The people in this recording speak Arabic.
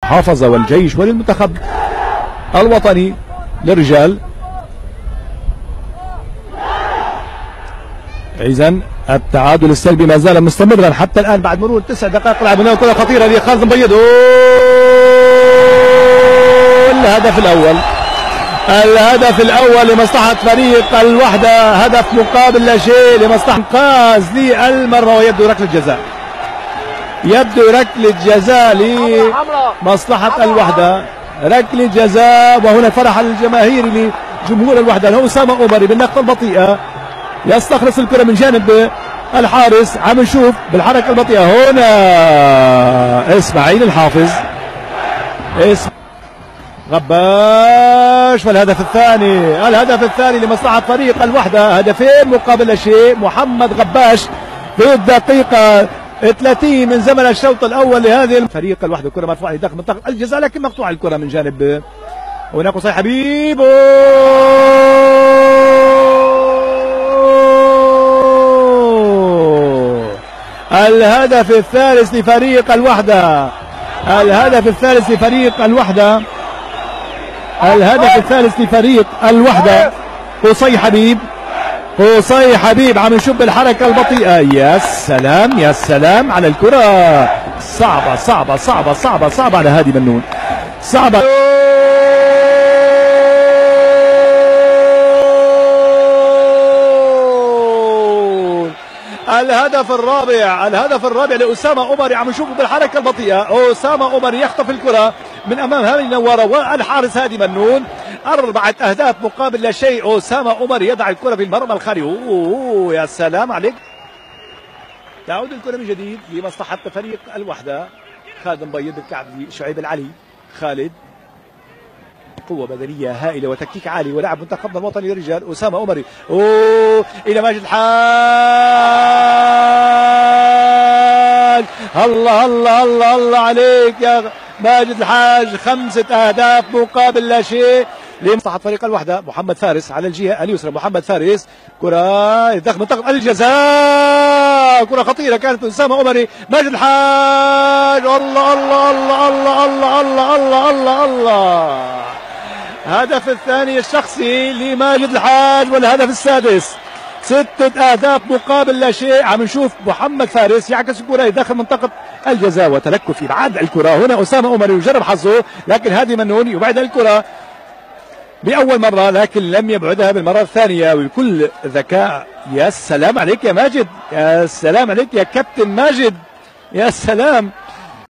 حافظ والجيش وللمنتخب الوطني للرجال. إذن التعادل السلبي ما زال مستمرا حتى الآن بعد مرور 9 دقائق لعب. هنا كرة خطيرة لخالد مبيض، الهدف الأول، الهدف الأول لمصلحة فريق الوحدة، هدف مقابل لا شيء لمصلحة إنقاذ للمرمى، ويبدو ركلة جزاء، يبدو ركلة جزاء لمصلحة الوحدة، ركلة جزاء. وهنا فرح الجماهير لجمهور الوحدة. هو أسامة عمري بالنقطة البطيئة يستخلص الكرة من جانب الحارس، عم نشوف بالحركة البطيئة هنا إسماعيل الحافظ، غباش، والهدف الثاني، الهدف الثاني لمصلحة فريق الوحدة، هدفين مقابل لا شيء. محمد غباش في الدقيقة 30 من زمن الشوط الأول لهذه فريق الوحدة. الكرة مرفوعة لداخل منطقة الجزاء لكن مقطوعة الكرة من جانب هناك صحيح حبيب، الهدف الثالث لفريق الوحدة، الهدف الثالث لفريق الوحدة، الهدف الثالث لفريق الوحدة. قصي حبيب، قصي حبيب عم نشوف بالحركة البطيئة، يا سلام يا سلام على الكرة، صعبة صعبة صعبة صعبة صعبة على هادي منون، صعبة. الهدف الرابع، الهدف الرابع لأسامة عمري، عم نشوفه بالحركة البطيئة. أسامة عمري يخطف الكرة من أمام هاني نوارة والحارس هادي منون. 4 أهداف مقابل لا شيء. أسامة عمري يضع الكرة في المرمى الخارجي. يا سلام عليك. تعود الكرة من جديد لمصلحة فريق الوحدة. خالد مبيض بالكعب لشعيب العلي. خالد قوة بدنية هائلة وتكتيك عالي ولاعب منتخبنا الوطني للرجال. أسامة عمري إلى ماجد الحاج. الله الله الله الله عليك يا ماجد الحاج. 5 أهداف مقابل لا شيء لمصلحة فريق الوحدة. محمد فارس على الجهة اليسرى. محمد فارس كرة داخل منطقة الجزاء. كرة خطيرة كانت أسامة عمري. ماجد الحاج. الله الله الله الله الله الله الله الله الله. هدف الثاني الشخصي لماجد الحاج والهدف السادس. 6 أهداف مقابل لا شيء. عم نشوف محمد فارس يعكس الكرة داخل منطقة الجزاء وتلكف إبعاد الكرة. هنا أسامة عمري يجرب حظه لكن هادي منون يبعد الكرة بأول مرة لكن لم يبعدها بالمرة الثانية وبكل ذكاء. يا سلام عليك يا ماجد، يا سلام عليك يا كابتن ماجد، يا سلام.